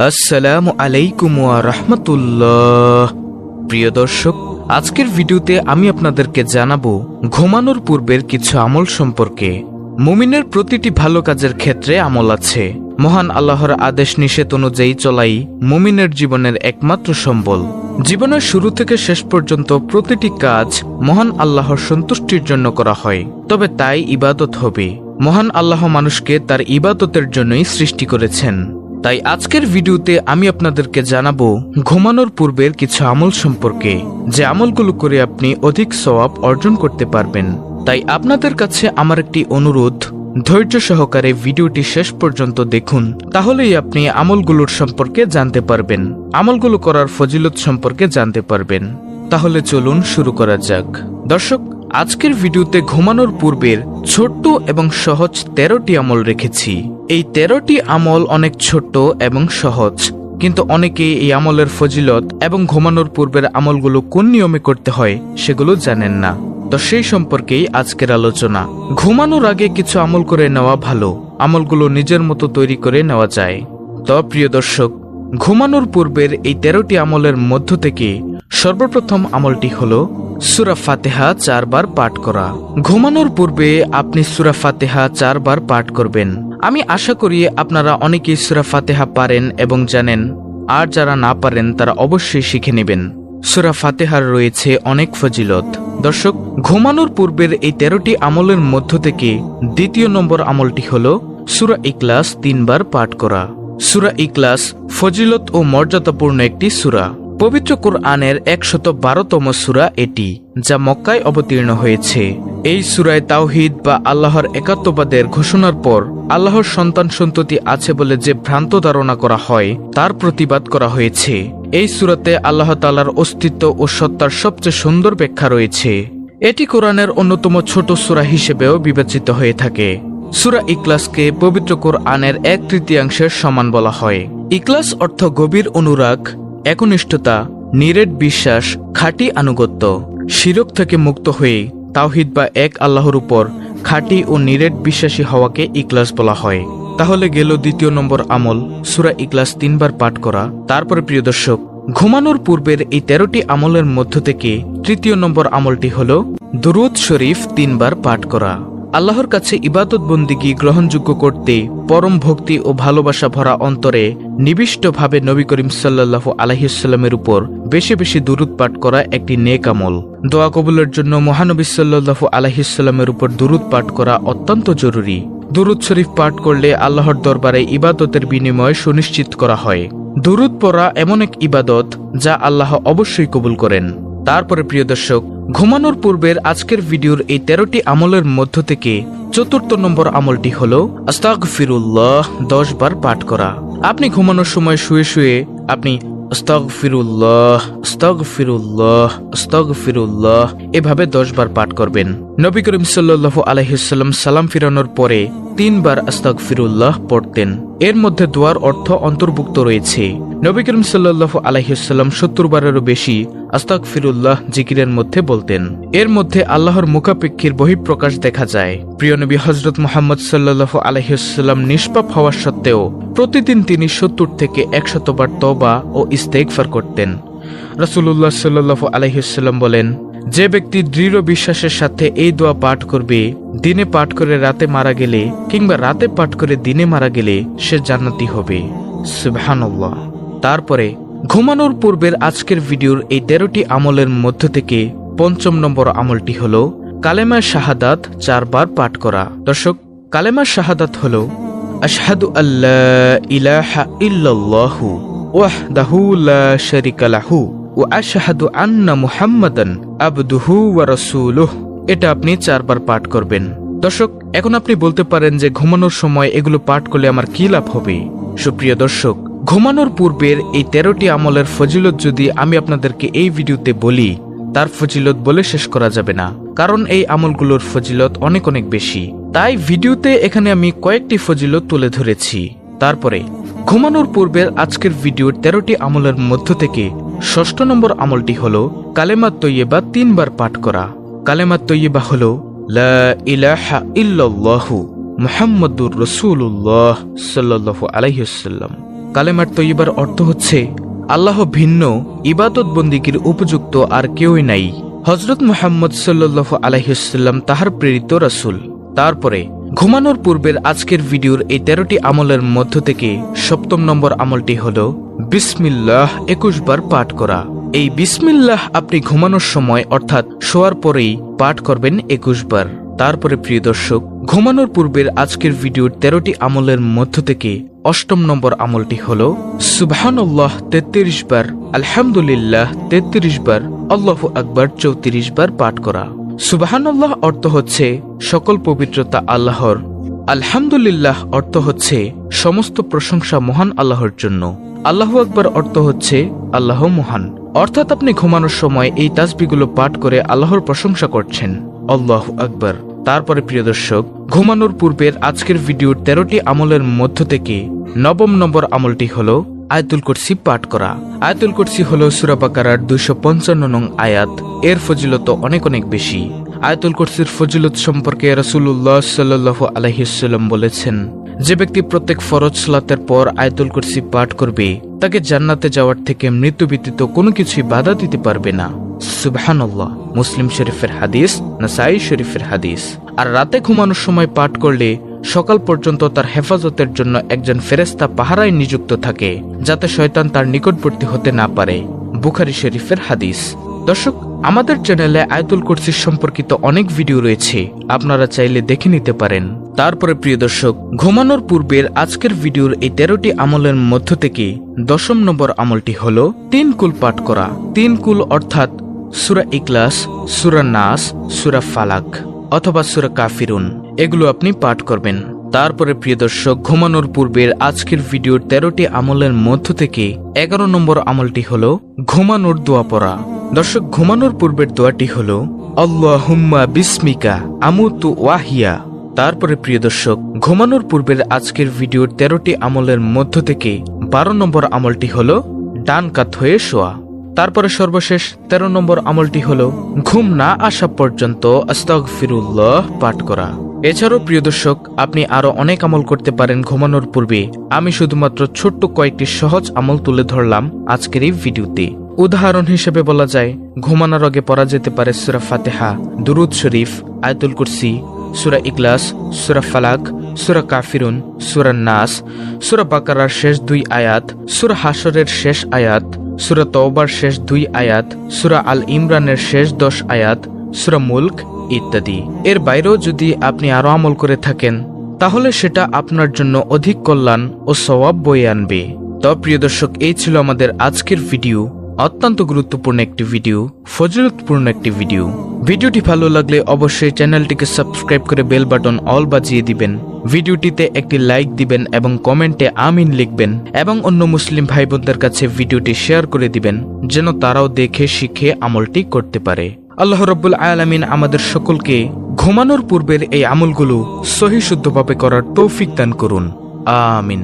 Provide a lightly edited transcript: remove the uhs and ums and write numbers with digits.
আসসালামু আলাইকুম ওয়া রাহমাতুল্লাহ। প্রিয় দর্শক, আজকের ভিডিওতে আমি আপনাদেরকে জানাবো ঘুমানোর পূর্বের কিছু আমল সম্পর্কে। মুমিনের প্রতিটি ভালো কাজের ক্ষেত্রে আমল আছে। মহান আল্লাহর আদেশ নিষেধ অনুযায়ী চলাই মুমিনের জীবনের একমাত্র সম্বল। জীবনের শুরু থেকে শেষ পর্যন্ত প্রতিটি কাজ মহান আল্লাহর সন্তুষ্টির জন্য করা হয়, তবে তাই ইবাদত হবে। মহান আল্লাহ মানুষকে তার ইবাদতের জন্যই সৃষ্টি করেছেন। তাই আজকের ভিডিওতে আমি আপনাদেরকে জানাবো ঘুমানোর পূর্বের কিছু আমল সম্পর্কে, যে আমলগুলো করে আপনি অধিক সওয়াব অর্জন করতে পারবেন। তাই আপনাদের কাছে আমার একটি অনুরোধ, ধৈর্য সহকারে ভিডিওটি শেষ পর্যন্ত দেখুন, তাহলেই আপনি আমলগুলোর সম্পর্কে জানতে পারবেন, আমলগুলো করার ফজিলত সম্পর্কে জানতে পারবেন। তাহলে চলুন শুরু করা যাক। দর্শক, আজকের ভিডিওতে ঘুমানোর পূর্বের ছোট্ট এবং সহজ 13টি আমল রেখেছি। এই 13টি আমল অনেক ছোট্ট এবং সহজ, কিন্তু অনেকেই এই আমলের ফজিলত এবং ঘুমানোর পূর্বের আমলগুলো কোন নিয়মে করতে হয় সেগুলো জানেন না। তো সেই সম্পর্কেই আজকের আলোচনা। ঘুমানোর আগে কিছু আমল করে নেওয়া ভালো, আমলগুলো নিজের মতো তৈরি করে নেওয়া যায়। তো প্রিয় দর্শক, ঘুমানোর পূর্বের এই 13টি আমলের মধ্য থেকে সর্বপ্রথম আমলটি হলো সূরা ফাতিহা 4 বার পাঠ করা। ঘুমানোর পূর্বে আপনি সূরা ফাতিহা 4 বার পাঠ করবেন। আমি আশা করি আপনারা অনেকেই সূরা ফাতিহা পারেন এবং জানেন, আর যারা না পারেন তারা অবশ্যই শিখে নেবেন। সূরা ফাতিহার রয়েছে অনেক ফজিলত। দর্শক, ঘুমানোর পূর্বের এই 13টি আমলের মধ্য থেকে দ্বিতীয় নম্বর আমলটি হলো সূরা ইখলাস 3 বার পাঠ করা। সূরা ইখলাস ফজিলত ও মর্যাদাপূর্ণ একটি সূরা। পবিত্র কোরআনের 112তম সূরা এটি, যা মক্কায় অবতীর্ণ হয়েছে। এই সূরায় তাওহীদ বা আল্লাহর একাত্মবাদের ঘোষণার পর আল্লাহর সন্তান সন্ততি আছে বলে যে ভ্রান্ত ধারণা করা হয় তার প্রতিবাদ করা হয়েছে। এই সূরাতে আল্লাহ তাআলার অস্তিত্ব ও সত্তার সবচেয়ে সুন্দর ব্যাখ্যা রয়েছে। এটি কোরআনের অন্যতম ছোট সূরা হিসেবেও বিবেচিত হয়ে থাকে। সূরা ইখলাসকে পবিত্র কোরআনের 1/3 সমান বলা হয়। ইখলাস অর্থ গভীর অনুরাগ, একনিষ্ঠতা, নিরেট বিশ্বাস, খাঁটি আনুগত্য। শিরক থেকে মুক্ত হয়ে তাওহীদ বা এক আল্লাহর উপর খাঁটি ও নিরেট বিশ্বাসী হওয়াকে ইখলাস বলা হয়। তাহলে গেল দ্বিতীয় নম্বর আমল, সূরা ইখলাস 3 বার পাঠ করা। তারপরে প্রিয় দর্শক, ঘুমানোর পূর্বের এই 13টি আমলের মধ্য থেকে তৃতীয় নম্বর আমলটি হলো দুরূদ শরীফ 3 বার পাঠ করা। আল্লাহর কাছে ইবাদত বন্দিগি গ্রহণযোগ্য করতে পরম ভক্তি ও ভালোবাসা ভরা অন্তরে নিবিষ্টভাবে নবী করিম সাল্লাল্লাহু আলাইহি ওয়াসাল্লামের উপর বেশি বেশি দুরূদ পাঠ করা একটি নেক আমল। দোয়া কবুলের জন্য মহানবী সাল্লাল্লাহু আলাইহি ওয়াসাল্লামের উপর দুরূদ পাঠ করা অত্যন্ত জরুরি। দুরূদ শরীফ পাঠ করলে আল্লাহর দরবারে ইবাদতের বিনিময় সুনিশ্চিত করা হয়। দুরূদ পড়া এমন এক ইবাদত যা আল্লাহ অবশ্যই কবুল করেন। তারপরে প্রিয় দর্শক, ঘুমানোর পূর্বের আজকের ভিডিওর এই 13টি আমলের মধ্য থেকে চতুর্থ নম্বর আমলটি হলো আস্তাগফিরুল্লাহ 10 বার পাঠ করা। আপনি ঘুমানোর সময় শুয়ে শুয়ে আপনি আস্তাগফিরুল্লাহ, আস্তাগফিরুল্লাহ, আস্তাগফিরুল্লাহ এভাবে 10 বার পাঠ করবেন। নবী করিম সাল্লাল্লাহু আলাইহি ওয়াসাল্লাম সালাম ফিরানোর পরে 3 বার আস্তাগফিরুল্লাহ পড়তেন। এর মধ্যে দোয়ার অর্থ অন্তর্ভুক্ত রয়েছে। নবী করিম সাল্লাল্লাহু আলাইহি ওয়াসাল্লাম 70 বারেরও বেশি আস্তাগফিরুল্লাহ জিকিরের মধ্যে বলতেন। এর মধ্যে আল্লাহর মুখাপেক্ষীর বহিঃপ্রকাশ দেখা যায়। প্রিয় নবী হযরত মুহাম্মদ সাল্লাল্লাহু আলাইহি ওয়াসাল্লাম নিষ্পাপ হওয়া সত্ত্বেও প্রতিদিন তিনি 70 থেকে 100 বার তওবা ও ইস্তেগফার করতেন। রাসূলুল্লাহ সাল্লাল্লাহু আলাইহি ওয়াসাল্লাম বলেন, যে ব্যক্তি দৃঢ় বিশ্বাসের সাথে এই দোয়া পাঠ করবে, দিনে পাঠ করে রাতে মারা গেলে কিংবা রাতে পাঠ করে দিনে মারা গেলে সে জান্নাতি হবে। সুবহানাল্লাহ। তারপরে ঘুমানোর পূর্বের আজকের ভিডিওর এই 13টি আমলের মধ্য থেকে পঞ্চম নম্বর আমলটি হলো কালেমা শাহাদাত 4 বার পাঠ করা। দর্শক, কালেমা শাহাদাত হলো আশহাদু আল্লা ইলাহা ইল্লাল্লাহু ওয়াহদাহু লা শারীকা লাহু ওয়া আশহাদু আন্না মুহাম্মাদান আবদুহু ওয়া রাসূলুহু। এটা আপনি 4 বার পাঠ করবেন। দর্শক, এখন আপনি বলতে পারেন যে ঘুমানোর সময় এগুলো পাঠ করলে আমার কি লাভ হবে? সুপ্রিয় দর্শক, ঘুমানোর পূর্বের এই 13টি আমলের ফজিলত যদি আমি আপনাদেরকে এই ভিডিওতে বলি, তার ফজিলত বলে শেষ করা যাবে না, কারণ এই আমলগুলোর ফজিলত অনেক অনেক বেশি। তাই ভিডিওতে এখানে আমি কয়েকটি ফজিলত তুলে ধরেছি। তারপরে ঘুমানোর পূর্বের আজকের ভিডিওর 13টি আমলের মধ্য থেকে ষষ্ঠ নম্বর আমলটি হলো কালেমা তৈয়বা 3 বার পাঠ করা। কালেমা তৈয়বা হলো লা ইলাহা ইল্লাল্লাহু মুহাম্মাদুর রাসূলুল্লাহ সাল্লাল্লাহু আলাইহি ওয়াসাল্লাম। কালেমার তৈয়বার অর্থ হচ্ছে আল্লাহ ভিন্ন ইবাদত বন্দিগির উপযুক্ত আর কেউই নাই। হযরত মুহাম্মদ সাল্লাল্লাহু আলাইহি ওয়াসাল্লাম তাহার প্রেরিত রাসূল। তারপরে ঘুমানোর পূর্বের আজকের ভিডিওর এই 13টি আমলের মধ্য থেকে 7ম নম্বর আমলটি হলো বিসমিল্লাহ 21 বার পাঠ করা। এই বিসমিল্লাহ আপনি ঘুমানোর সময় অর্থাৎ শোয়ার পরেই পাঠ করবেন 21 বার। তারপরে প্রিয় দর্শক, ঘুমানোর পূর্বের আজকের ভিডিওর 13টি আমলের মধ্য থেকে 8ম নম্বর আমলটি হলো সুবহানাল্লাহ 33 বার, আলহামদুলিল্লাহ 33 বার, আল্লাহু আকবার 34 বার পাঠ করা। সুবহানাল্লাহ অর্থ হচ্ছে সকল পবিত্রতা আল্লাহর, আলহামদুলিল্লাহ অর্থ হচ্ছে সমস্ত প্রশংসা মহান আল্লাহর জন্য, আল্লাহু আকবার অর্থ হচ্ছে আল্লাহ মহান। অর্থাৎ আপনি ঘুমানোর সময় এই তাসবিহগুলো পাঠ করে আল্লাহর প্রশংসা করছেন। আল্লাহু আকবার। তারপরে প্রিয় দর্শক, ঘুমানোর পূর্বের আজকের ভিডিওর 13টি আমলের মধ্য থেকে 9ম নম্বর আমলটি হলো আয়াতুল কুরসি পাঠ করা। আয়াতুল কুরসি হলো সূরা বাকারার 255 নং আয়াত। এর ফজিলত অনেক অনেক বেশি। আয়াতুল কুরসির ফজিলত সম্পর্কে রাসূলুল্লাহ সাল্লাল্লাহু আলাইহি ওয়াসাল্লাম বলেছেন, যে ব্যক্তি প্রত্যেক ফরজ সালাতের পর আয়াতুল কুরসি পাঠ করবে তাকে জান্নাতে যাওয়ার থেকে মৃত্যু ব্যতীত কোনো কিছুই বাধা দিতে পারবে না। সুবহানাল্লাহ। মুসলিম শরীফের হাদিস, নাসাঈ শরীফের হাদিস। আর রাতে ঘুমানোর সময় পাঠ করলে সকাল পর্যন্ত তার হেফাজতের জন্য একজন ফেরেশতা পাহারায় নিযুক্ত থাকে, যাতে শয়তান তার নিকটবর্তী হতে না পারে। বুখারী শরীফের হাদিস। দর্শক, আমাদের চ্যানেলে আয়াতুল কুরসি সম্পর্কিত অনেক ভিডিও রয়েছে, আপনারা চাইলে দেখে নিতে পারেন। তারপরে প্রিয় দর্শক, ঘুমানোর পূর্বের আজকের ভিডিওর এই 13টি আমলের মধ্য থেকে 10ম নম্বর আমলটি হলো 3 কুল পাঠ করা। 3 কুল অর্থাৎ সূরা ইখলাস, সূরা নাস, সূরা ফালাক অথবা সূরা কাফিরুন, এগুলো আপনি পাঠ করবেন। তারপরে প্রিয় দর্শক, ঘুমানোর পূর্বের আজকের ভিডিওর 13টি আমলের মধ্য থেকে 11 নম্বর আমলটি হলো ঘুমানোর দোয়া পড়া। দর্শক, ঘুমানোর পূর্বের দোয়াটি হলো আল্লাহুম্মা বিসমিকা আমুতু ওয়াহিয়া। তারপরে প্রিয় দর্শক, ঘুমানোর পূর্বের আজকের ভিডিওর 13টি আমলের মধ্য থেকে 12 নম্বর আমলটি হলো ডান কাত হয়ে শোয়া। তারপরে সর্বশেষ 13 নম্বর আমলটি হলো ঘুম না আসা পর্যন্ত আস্তাগফিরুল্লাহ পাঠ করা। এছাড়াও প্রিয় দর্শক, আপনি আরো অনেক আমল করতে পারেন ঘুমানোর পূর্বে। আমি শুধুমাত্র ছোট্ট কয়েকটি সহজ আমল তুলে ধরলাম আজকের এই ভিডিওতে। উদাহরণ হিসেবে বলা যায়, ঘুমানোর আগে পড়া যেতে পারে সূরা ফাতিহা, দুরুদ শরীফ, আয়াতুল কুরসি, সূরা ইখলাস, সূরা ফালাক, সূরা কাফিরুন, সূরা নাস, সূরা বাকারার শেষ 2 আয়াত, সূরা হাশরের শেষ আয়াত, সূরা তওবার শেষ 2 আয়াত, সূরা আল ইমরানের শেষ 10 আয়াত, সূরা মুলক ইত্যাদি। এর বাইরেও যদি আপনি আরো আমল করে থাকেন তাহলে সেটা আপনার জন্য অধিক কল্যাণ ও সওয়াব বয়ে আনবে। তো প্রিয় দর্শক, এই ছিল আমাদের আজকের ভিডিও। অত্যন্ত গুরুত্বপূর্ণ একটি ভিডিও, ফজিলতপূর্ণ একটি ভিডিও। ভিডিওটি ভালো লাগলে অবশ্যই চ্যানেলটিকে সাবস্ক্রাইব করে বেল বাটন অল বাজিয়ে দিবেন। ভিডিওটিতে একটি লাইক দিবেন এবং কমেন্টে আমিন লিখবেন এবং অন্য মুসলিম ভাই বোনদের কাছে ভিডিওটি শেয়ার করে দিবেন, যেন তারাও দেখে শিখে আমলটি করতে পারে। আল্লাহ রাব্বুল আলামিন আমাদের সকলকে ঘুমানোর পূর্বের এই আমলগুলো সহিহ শুদ্ধভাবে করার তৌফিক দান করুন। আমিন।